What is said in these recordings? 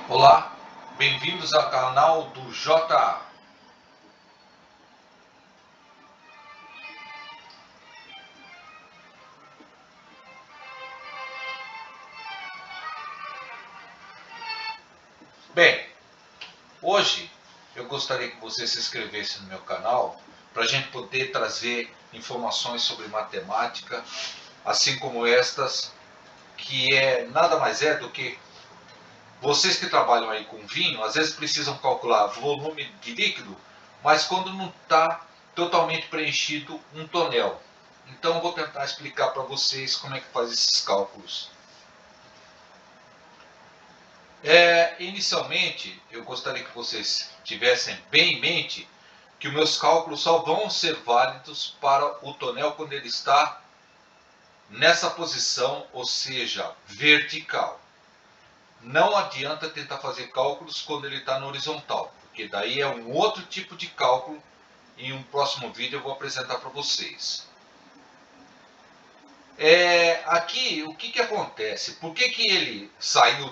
Olá, bem-vindos ao canal do JA. Bem, hoje eu gostaria que você se inscrevesse no meu canal para a gente poder trazer informações sobre matemática, assim como estas, que nada mais é do que vocês que trabalham aí com vinho, às vezes precisam calcular volume de líquido, mas quando não está totalmente preenchido um tonel. Então eu vou tentar explicar para vocês como é que faz esses cálculos. Inicialmente, eu gostaria que vocês tivessem bem em mente que os meus cálculos só vão ser válidos para o tonel quando ele está nessa posição, ou seja, vertical. Não adianta tentar fazer cálculos quando ele está no horizontal, porque daí é um outro tipo de cálculo. Em um próximo vídeo eu vou apresentar para vocês. Aqui, o que acontece? Por que ele saiu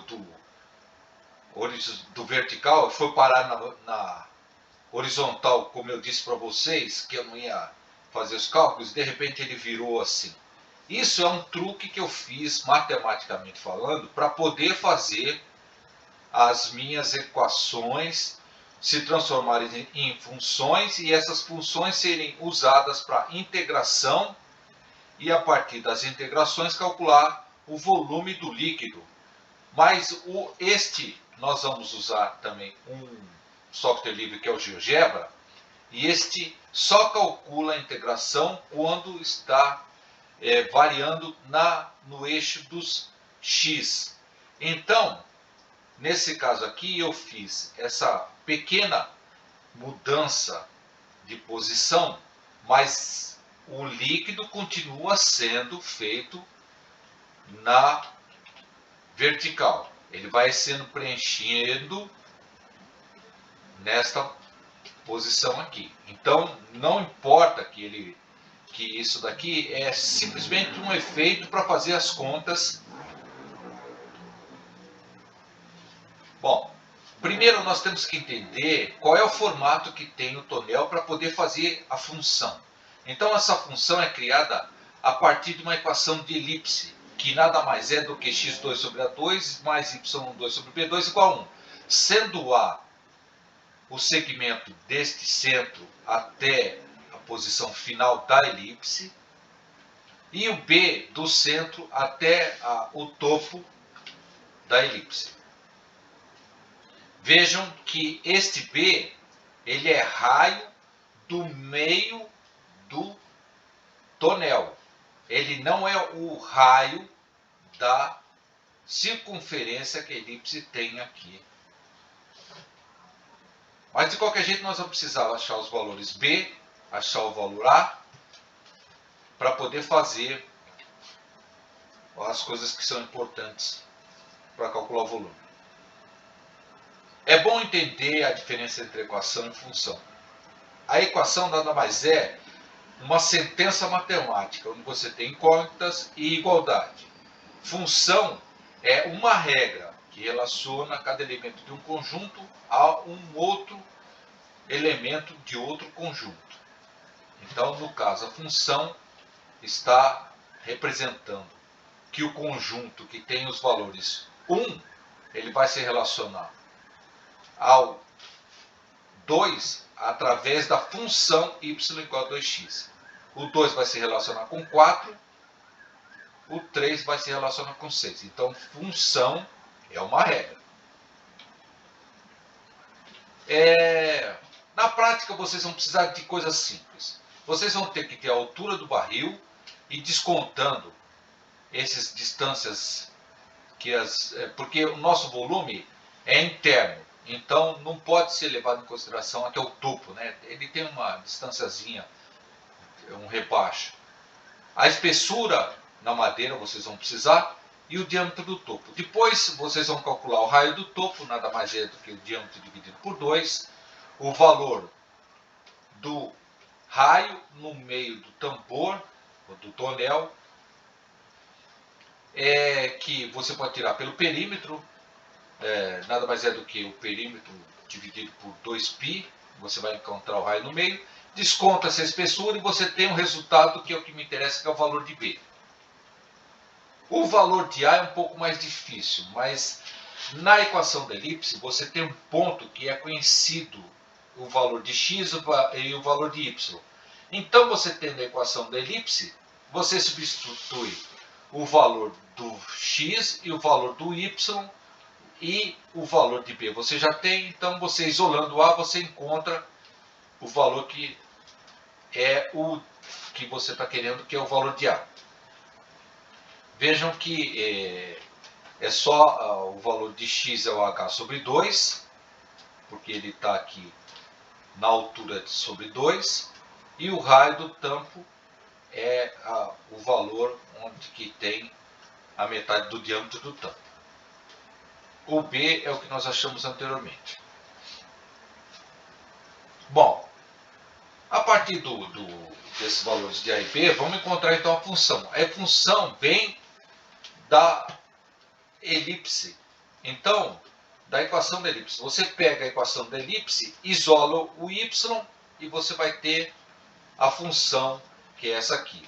do vertical e foi parar na horizontal, como eu disse para vocês, que eu não ia fazer os cálculos, e de repente ele virou assim. Isso é um truque que eu fiz, matematicamente falando, para poder fazer as minhas equações se transformarem em funções e essas funções serem usadas para integração e, a partir das integrações, calcular o volume do líquido. Mas nós vamos usar também um software livre que é o GeoGebra, e este só calcula a integração quando está variando no eixo dos x. Então, nesse caso aqui, eu fiz essa pequena mudança de posição, mas o líquido continua sendo feito na vertical. Ele vai sendo preenchido nesta posição aqui. Então, não importa que isso daqui é simplesmente um efeito para fazer as contas. Bom, primeiro nós temos que entender qual é o formato que tem o tonel para poder fazer a função. Então, essa função é criada a partir de uma equação de elipse, que nada mais é do que x2 sobre a2 mais y2 sobre b2 igual a 1. Sendo A o segmento deste centro até a posição final da elipse, e o B do centro até o topo da elipse. Vejam que este B, ele é raio do meio do tonel. Ele não é o raio da circunferência que a elipse tem aqui. Mas de qualquer jeito nós vamos precisar achar os valores B, achar o valor A, para poder fazer as coisas que são importantes para calcular o volume. É bom entender a diferença entre equação e função. A equação nada mais é uma sentença matemática, onde você tem incógnitas e igualdade. Função é uma regra que relaciona cada elemento de um conjunto a um outro elemento de outro conjunto. Então, no caso, a função está representando que o conjunto que tem os valores 1, ele vai se relacionar ao 2 através da função y igual a 2x. O 2 vai se relacionar com 4, o 3 vai se relacionar com 6. Então, função é uma regra. Na prática, vocês vão precisar de coisas simples. Vocês vão ter que ter a altura do barril e descontando essas distâncias, porque o nosso volume é interno. Então, não pode ser levado em consideração até o topo, né? Ele tem uma distânciazinha, um rebaixo. A espessura na madeira vocês vão precisar e o diâmetro do topo. Depois vocês vão calcular o raio do topo, nada mais é do que o diâmetro dividido por 2, o valor do raio no meio do tambor, ou do tonel, que você pode tirar pelo perímetro, nada mais é do que o perímetro dividido por 2π, você vai encontrar o raio no meio, desconta essa espessura e você tem um resultado que é o que me interessa, que é o valor de B. O valor de A é um pouco mais difícil, mas na equação da elipse você tem um ponto que é conhecido, o valor de x e o valor de y. Então você tendo a equação da elipse, você substitui o valor do x e o valor do y e o valor de B você já tem, então você isolando A, você encontra o valor que é o que você está querendo, que é o valor de A. Vejam que é só o valor de x é o h sobre 2, porque ele está aqui na altura sobre 2, e o raio do tampo é o valor onde que tem a metade do diâmetro do tampo. O B é o que nós achamos anteriormente. Bom, a partir desses valores de A e B, vamos encontrar então a função. A função vem da elipse. Então, da equação da elipse, você pega a equação da elipse, isola o y e você vai ter a função que é essa aqui.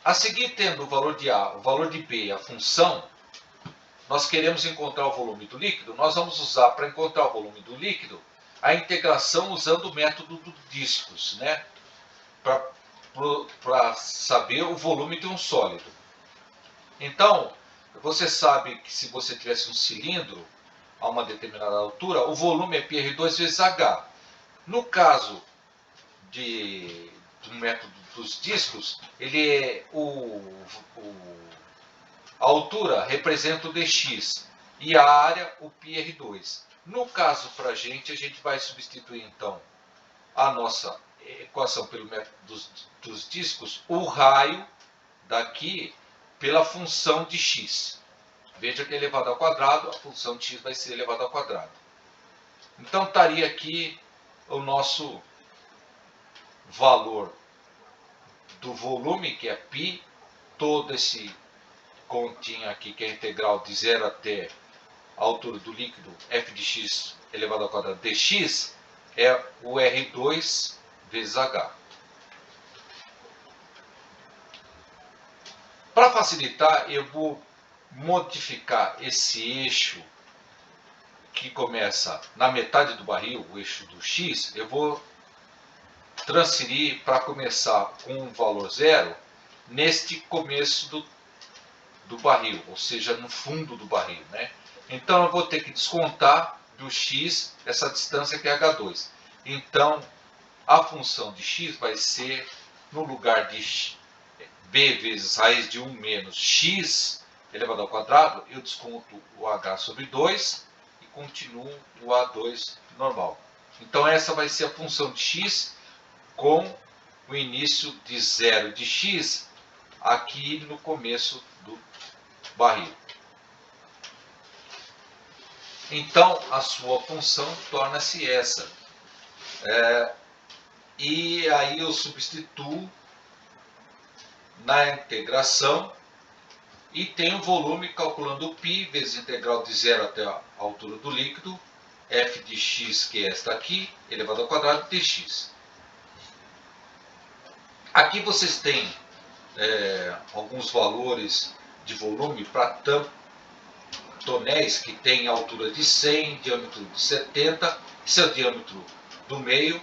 A seguir, tendo o valor de A, o valor de B, a função, nós queremos encontrar o volume do líquido, nós vamos usar para encontrar o volume do líquido a integração usando o método do discos, né? Para saber o volume de um sólido. Então, você sabe que se você tivesse um cilindro a uma determinada altura, o volume é πr2 vezes h. No caso do método dos discos, ele é a altura representa o dx e a área o πr2. No caso para a gente vai substituir então a nossa equação pelo método dos discos, o raio daqui pela função de x. Veja que é elevado ao quadrado, a função de x vai ser elevada ao quadrado. Então estaria aqui o nosso valor do volume, que é π, todo esse continho aqui, que é a integral de 0 até a altura do líquido, f de x elevado ao quadrado dx, é o R2 vezes H. Para facilitar, eu vou modificar esse eixo que começa na metade do barril, o eixo do x, eu vou transferir para começar com um valor zero neste começo do barril, ou seja, no fundo do barril, né? Então eu vou ter que descontar do x essa distância que é h2. Então a função de x vai ser, no lugar de b vezes raiz de 1 menos x elevado ao quadrado, eu desconto o h sobre 2 e continuo o a2 normal. Então essa vai ser a função de x com o início de 0 de x aqui no começo do barril. Então a sua função torna-se essa. E aí eu substituo na integração e tenho o volume calculando o π vezes integral de 0 até a altura do líquido, f de x, que é esta aqui, elevado ao quadrado dx. Aqui vocês têm alguns valores de volume para tonéis que tem altura de 100, diâmetro de 70, esse é o diâmetro do meio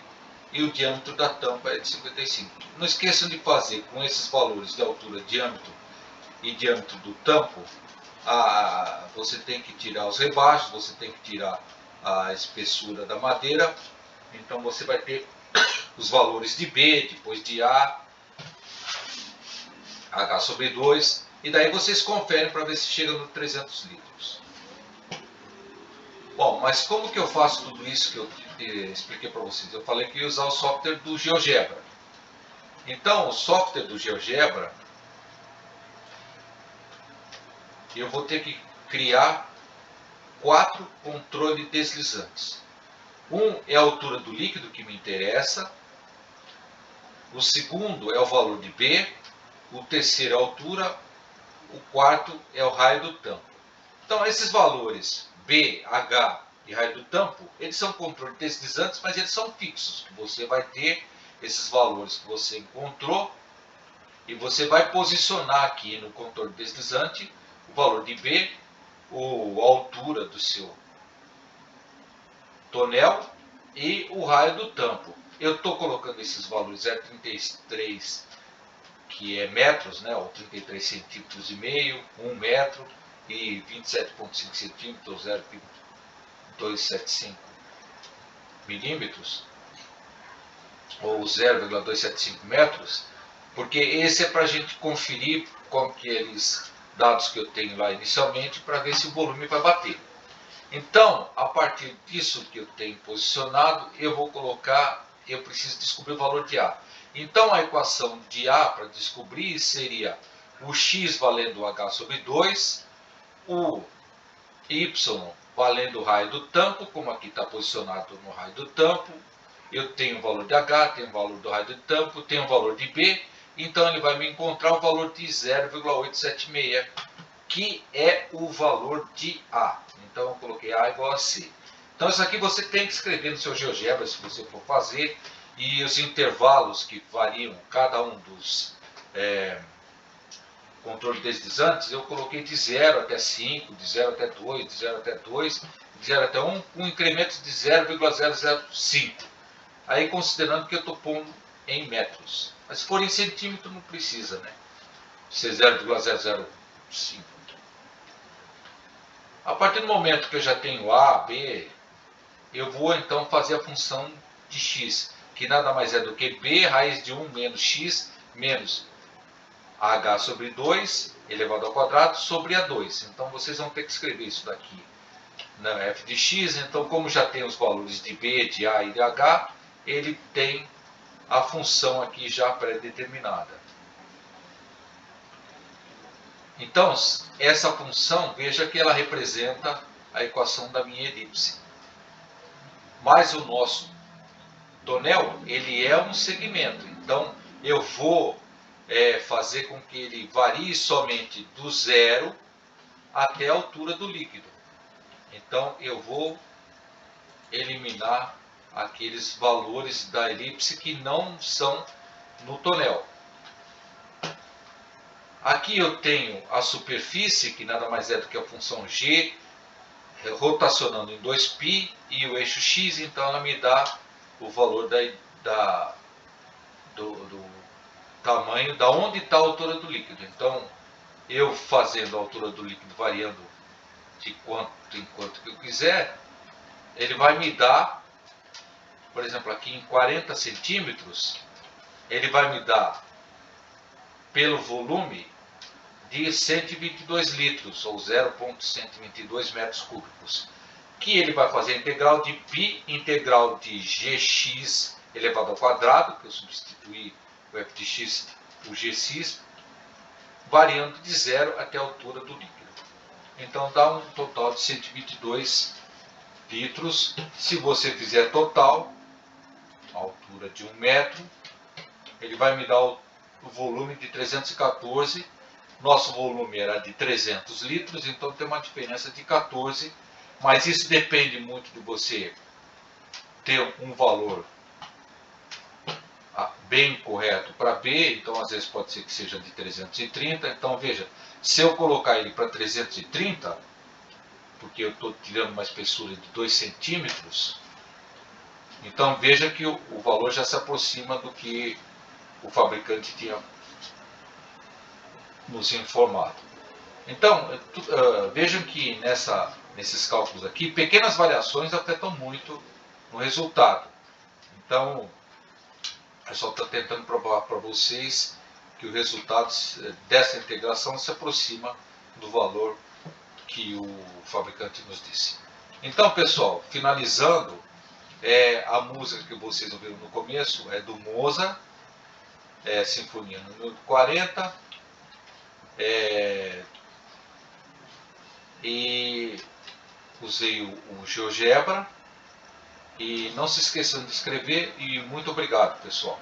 e o diâmetro da tampa é de 55. Não esqueçam de fazer com esses valores de altura, diâmetro e diâmetro do tampo, você tem que tirar os rebaixos, você tem que tirar a espessura da madeira, então você vai ter os valores de B, depois de A, H sobre 2, e daí vocês conferem para ver se chega no 300 litros. Bom, mas como que eu faço tudo isso que eu expliquei para vocês? Eu falei que ia usar o software do GeoGebra. Então, o software do GeoGebra, eu vou ter que criar 4 controles deslizantes. Um é a altura do líquido, que me interessa. O segundo é o valor de B. O terceiro é a altura. O quarto é o raio do tampo. Então esses valores B, H e raio do tampo, eles são controle deslizantes, mas eles são fixos, que você vai ter esses valores que você encontrou e você vai posicionar aqui no controle deslizante o valor de B, a altura do seu tonel e o raio do tampo. Eu estou colocando esses valores 0,33, que é metros, né, ou 33 centímetros e meio, 1 metro, e 27,5 centímetros, 0,275 milímetros, ou 0,275 metros, porque esse é para a gente conferir com aqueles dados que eu tenho lá inicialmente, para ver se o volume vai bater. Então, a partir disso que eu tenho posicionado, eu vou colocar, eu preciso descobrir o valor de A. Então, a equação de A para descobrir seria o x valendo H sobre 2, o y valendo o raio do tampo, como aqui está posicionado no raio do tampo. Eu tenho o valor de H, tenho o valor do raio do tampo, tenho o valor de B, então ele vai me encontrar o valor de 0,876, que é o valor de A. Então eu coloquei A igual a C. Então isso aqui você tem que escrever no seu GeoGebra, se você for fazer, e os intervalos que variam, cada um dos controle deslizantes, eu coloquei de 0 até 5, de 0 até 2, de 0 até 2, de 0 até 1, com incremento de 0,005. Aí considerando que eu estou pondo em metros. Mas se for em centímetro não precisa, né? Ser 0,005. A partir do momento que eu já tenho A, B, eu vou então fazer a função de x, que nada mais é do que B raiz de 1 menos x menos H sobre 2 elevado ao quadrado sobre A2. Então vocês vão ter que escrever isso daqui na f de x. Então, como já tem os valores de B, de A e de H, ele tem a função aqui já pré-determinada. Então, essa função, veja que ela representa a equação da minha elipse. Mas o nosso tonel, ele é um segmento. Então, eu vou fazer com que ele varie somente do zero até a altura do líquido. Então, eu vou eliminar aqueles valores da elipse que não são no tonel. Aqui eu tenho a superfície, que nada mais é do que a função g, rotacionando em 2π, e o eixo x, então ela me dá o valor do tamanho, da onde está a altura do líquido. Então, eu fazendo a altura do líquido variando de quanto em quanto que eu quiser, ele vai me dar, por exemplo, aqui em 40 centímetros, ele vai me dar, pelo volume, de 122 litros, ou 0,122 metros cúbicos, que ele vai fazer a integral de π, integral de gx elevado ao quadrado, que eu substituí o f de x por gx, variando de 0 até a altura do líquido. Então dá um total de 122 litros. Se você fizer total, a altura de 1 metro, ele vai me dar o volume de 314. Nosso volume era de 300 litros, então tem uma diferença de 14, mas isso depende muito de você ter um valor bem correto para B, então às vezes pode ser que seja de 330, então veja, se eu colocar ele para 330, porque eu estou tirando uma espessura de 2 centímetros, então veja que o valor já se aproxima do que o fabricante tinha nos informado. Então, vejam que nesses cálculos aqui, pequenas variações afetam muito no resultado. Então, eu só estou tentando provar para vocês que o resultado dessa integração se aproxima do valor que o fabricante nos disse. Então, pessoal, finalizando, a música que vocês ouviram no começo é do Mozart, Sinfonia número 40, e usei o GeoGebra. E não se esqueçam de inscrever, e muito obrigado, pessoal.